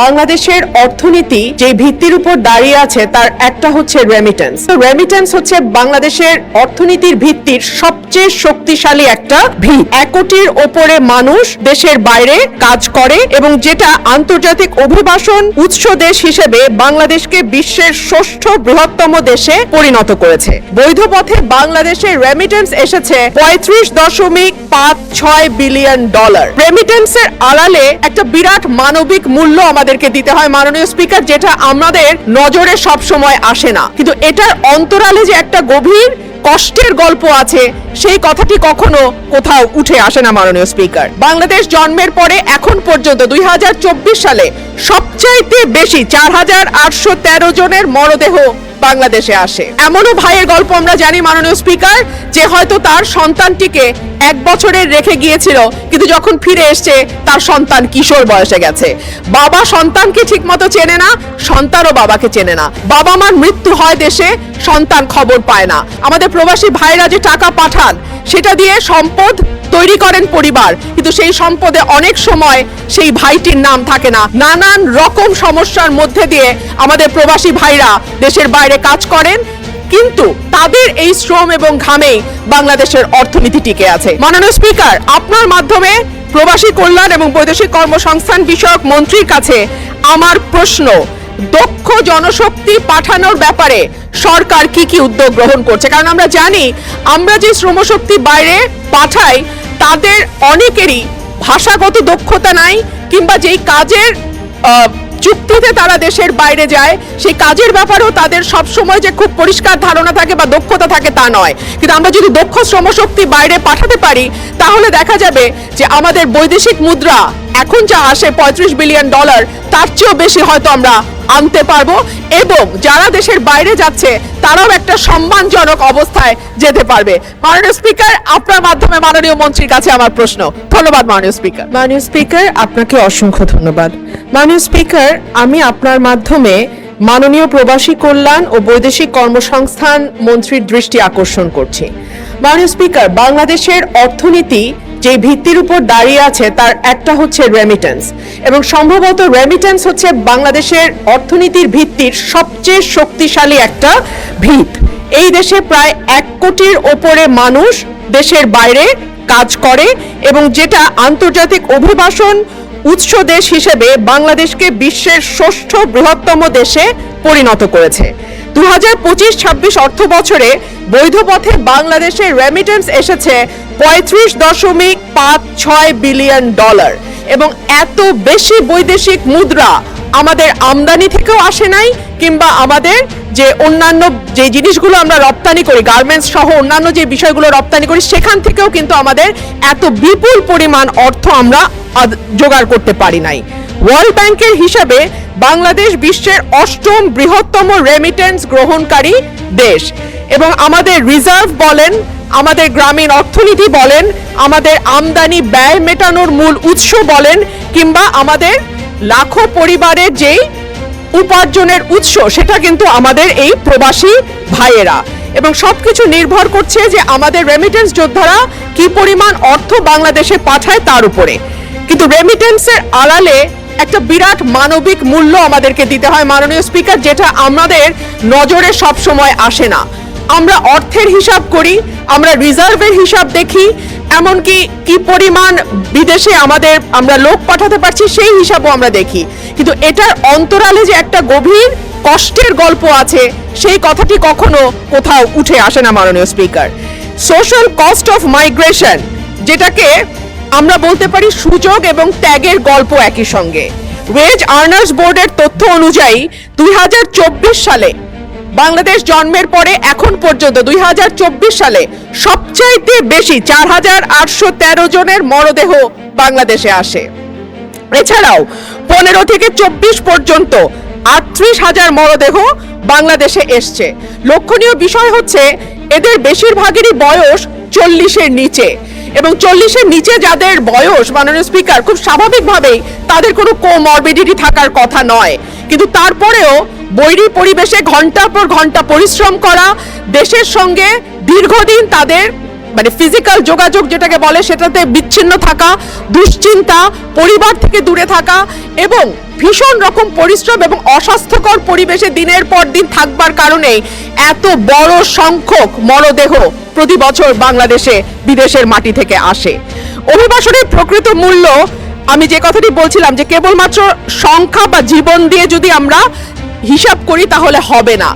বাংলাদেশের অর্থনীতি যে ভিত্তির উপর দাঁড়িয়ে আছে তার একটা হচ্ছে রেমিটেন্স। রেমিটেন্স হচ্ছে বাংলাদেশের অর্থনীতির ভিত্তির সবচেয়ে শক্তিশালী একটা ভিত। 1 কোটির ওপরে মানুষ দেশের বাইরে কাজ করে এবং যেটা আন্তর্জাতিক অভিবাসন উৎস দেশ হিসেবে বাংলাদেশকে বিশ্বের 6ষ্ঠ বৃহত্তম দেশে পরিণত করেছে। বৈধ পথে বাংলাদেশের রেমিটেন্স এসেছে $35.56 বিলিয়ন। রেমিটেন্সের আড়ালে একটা বিরাট মানবিক মূল্য আমাদেরকে দিতে হয় মাননীয় স্পিকার, যেটা আমাদের নজরে সব সময় আসে না, কিন্তু এটার অন্তরালে যে একটা গভীর কষ্টের গল্প আছে সেই কথাটি কখনো কোথাও উঠে আসে না মাননীয় স্পিকার। বাংলাদেশ জন্মের পরে এখন পর্যন্ত 2024 সালে সবচাইতে বেশি 4813 জনের মরদেহ বাংলাদেশে আসে। এমনও ভাইয়ের গল্প আমরা জানি মাননীয় স্পিকার, যে হয়তো তার সন্তানটিকে 1 বছরের রেখে গিয়েছিল, কিন্তু যখন ফিরে এসছে তার সন্তান কিশোর বয়সে গেছে। বাবা সন্তানকে ঠিক মতো চেনে না, সন্তানও বাবাকে চেনে না। বাবা মার মৃত্যু হয় দেশে, সন্তান খবর পায় না। আমাদের প্রবাসী ভাইরা যে টাকা পাঠান সেটা দিয়ে সম্পদ তৈরি করেন পরিবার, কিন্তু সেই সম্পদে অনেক সময় সেই ভাইটির নাম থাকে না। নানান রকম সমস্যার মধ্যে দিয়ে আমাদের প্রবাসী ভাইরা দেশের বাইরে কাজ করেন, কিন্তু তাদের এই শ্রম এবং ঘামেই বাংলাদেশের অর্থনীতি টিকে আছে। মাননীয় স্পিকার, আপনার মাধ্যমে প্রবাসী কল্যাণ এবং বৈদেশিক কর্মসংস্থান বিষয়ক মন্ত্রীর কাছে আমার প্রশ্ন, দক্ষ জনশক্তি পাঠানোর ব্যাপারে সরকার কি কি উদ্যোগ গ্রহণ করছে? কারণ আমরা জানি আমরা যে শ্রমশক্তি বাইরে পাঠাই তাদের অনেকেরই ভাষাগত দক্ষতা নাই, কিংবা যেই কাজের চুক্তিতে তারা দেশের বাইরে যায় সেই কাজের ব্যাপারেও তাদের সব সময় যে খুব পরিষ্কার ধারণা থাকে বা দক্ষতা থাকে তা নয়। কিন্তু আমরা যদি দক্ষ শ্রমশক্তি বাইরে পাঠাতে পারি তাহলে দেখা যাবে যে আমাদের বৈদেশিক মুদ্রা এখন যা আসে $35 বিলিয়ন, তার চেয়েও বেশি হয়তো আমরা আনতে পারবো, এবং যারা দেশের বাইরে যাচ্ছে তারাও একটা সম্মানজনক অবস্থায় যেতে পারবে। মাননীয় স্পিকার, আপনার মাধ্যমে মাননীয় মন্ত্রীর কাছে আমার প্রশ্ন। ধন্যবাদ মাননীয় স্পিকার। মাননীয় স্পিকার, আপনাকে অসংখ্য ধন্যবাদ। মাননীয় স্পিকার, আমি আপনার মাধ্যমে মাননীয় প্রবাসী কল্যাণ ও বৈদেশিক কর্মসংস্থান মন্ত্রীর দৃষ্টি আকর্ষণ করছি। মাননীয় স্পিকার, বাংলাদেশের অর্থনীতি যে ভিত্তির উপর দাঁড়িয়ে আছে তার একটা হচ্ছে রেমিটেন্স, এবং সম্ভবত রেমিটেন্স হচ্ছে বাংলাদেশের অর্থনীতির ভিত্তির সবচেয়ে শক্তিশালী একটা ভিত। এই দেশে প্রায় 1 কোটির ওপরে মানুষ দেশের বাইরে কাজ করে এবং যেটা আন্তর্জাতিক অভিবাসন উৎস দেশ হিসেবে বাংলাদেশকে বিশ্বের 6ষ্ঠ বৃহত্তম দেশে পরিণত করেছে। 2025-26 অর্থ বছরে বৈধ পথে বাংলাদেশের রেমিটেন্স এসেছে $35.56 বিলিয়ন, এবং এত বেশি বৈদেশিক মুদ্রা আমাদের আমদানি থেকেও আসে নাই, কিংবা আমাদের যে অন্যান্য যে জিনিসগুলো আমরা রপ্তানি করি, গার্মেন্টস সহ অন্যান্য যে বিষয়গুলো রপ্তানি করি, সেখান থেকেও কিন্তু আমাদের এত বিপুল পরিমাণ অর্থ আমরা জোগাড় করতে পারি নাই। ওয়ার্ল্ড ব্যাংকের হিসাবে বাংলাদেশ বিশ্বের 8ম বৃহত্তম রেমিটেন্স গ্রহণকারী দেশ, এবং আমাদের রিজার্ভ বলেন, আমাদের গ্রামীণ অর্থনীতি বলেন, আমাদের আমদানি ব্যয় মেটানোর মূল উৎস বলেন, কিংবা আমাদের লাখো পরিবারের যেই উপার্জনের উৎস, সেটা কিন্তু আমাদের এই প্রবাসী ভাইয়েরা, এবং সবকিছু নির্ভর করছে যে আমাদের রেমিটেন্স যোদ্ধারা কি পরিমাণ অর্থ বাংলাদেশে পাঠায় তার উপরে। কিন্তু রেমিটেন্সের আড়ালে একটা বিরাট মানবিক মূল্য আমাদেরকে দিতে হয় মাননীয় স্পিকার, যেটা আমাদের নজরে সব সময় আসে না। আমরা অর্থের হিসাব করি, আমরা রিজার্ভের হিসাব দেখি, এমনকি কি পরিমাণ বিদেশে আমরা লোক পাঠাতে পারছি সেই হিসাবও আমরা দেখি, কিন্তু এটার অন্তরালে যে একটা গভীর কষ্টের গল্প আছে সেই কথাটি কখনো কোথাও উঠে আসে না মাননীয় speaker. Social cost of migration, যেটাকে আমরা বলতে পারি সুযোগ এবং ত্যাগের গল্প একই সঙ্গে। ওয়েজ আর্নার্স বোর্ডের তথ্য অনুযায়ী 2024 সালে বাংলাদেশ জন্মের পরে এখন পর্যন্ত 2024 সালে সবচাইতে বেশি 4813 জনের মরদেহ বাংলাদেশে আসে। এছাড়াও 15 থেকে 24 পর্যন্ত 38,000 মরদেহ বাংলাদেশে এসছে। লক্ষণীয় বিষয় হচ্ছে এদের বেশিরভাগেরই বয়স 40-এর নিচে, এবং 40-এর নিচে যাদের বয়স মাননীয় স্পিকার, খুব স্বাভাবিকভাবেই তাদের কোনো কোমরবিডিটি থাকার কথা নয়, কিন্তু তারপরেও বৈরী পরিবেশে ঘন্টার পর ঘন্টা পরিশ্রম করা, দেশের সঙ্গে দীর্ঘদিন তাদের মানে ফিজিক্যাল যোগাযোগ যেটাকে বলে সেটাতে বিচ্ছিন্ন থাকা, দুশ্চিন্তা, পরিবার থেকে দূরে থাকা এবং ভীষণ রকম পরিশ্রম এবং অস্বাস্থ্যকর পরিবেশে দিনের পর দিন থাকবার কারণে এত বড় সংখ্যক মরদেহ প্রতি বছর বাংলাদেশে বিদেশের মাটি থেকে আসে। অভিবাসনের প্রকৃত মূল্য আমি যে কথাটি বলছিলাম যে কেবলমাত্র সংখ্যা বা জীবন দিয়ে যদি আমরা হিসাব করি তাহলে হবে না,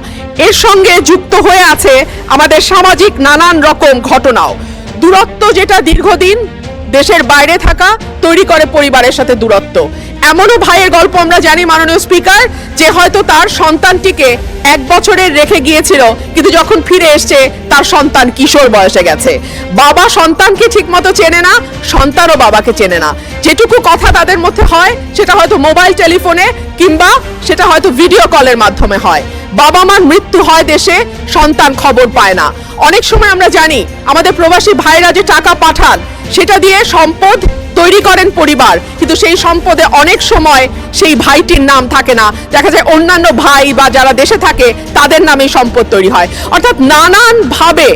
এর সঙ্গে যুক্ত হয়ে আছে আমাদের সামাজিক নানান রকম ঘটনাও। দূরত্ব যেটা দীর্ঘদিন দেশের বাইরে থাকা তৈরি করে পরিবারের সাথে দূরত্ব। এমনও ভাইয়ের গল্প আমরা জানি মাননীয় স্পিকার, যে হয়তো তার সন্তানটিকে 1 বছরের রেখে গিয়েছিল, কিন্তু যখন ফিরে এসছে তার সন্তান কিশোর বয়সে গেছে। বাবা সন্তানকে ঠিকমতো চেনে না, সন্তানও বাবাকে চেনে না। যেটুকু কথা তাদের মধ্যে হয় সেটা হয়তো মোবাইল টেলিফোনে কিংবা সেটা হয়তো ভিডিও কলের মাধ্যমে হয়। বাবা মার মৃত্যু হয় দেশে, সন্তান খবর পায় না। অনেক সময় আমরা জানি আমাদের প্রবাসী ভাইরা যে টাকা পাঠান সেটা দিয়ে সম্পদ তৈরি করেন পরিবার, কিন্তু সেই সম্পদে অনেক সময় সেই ভাইটির নাম থাকে না, দেখা যায় অন্যান্য ভাই বা যারা দেশে থাকে তাদের নামেই সম্পদ তৈরি হয়। অর্থাৎ নানান ভাবে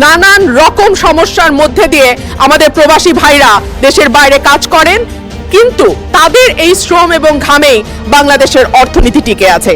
নানান রকম সমস্যার মধ্যে দিয়ে আমাদের প্রবাসী ভাইরা দেশের বাইরে কাজ করেন, কিন্তু তাদের এই শ্রম এবং ঘামেই বাংলাদেশের অর্থনীতি টিকে আছে।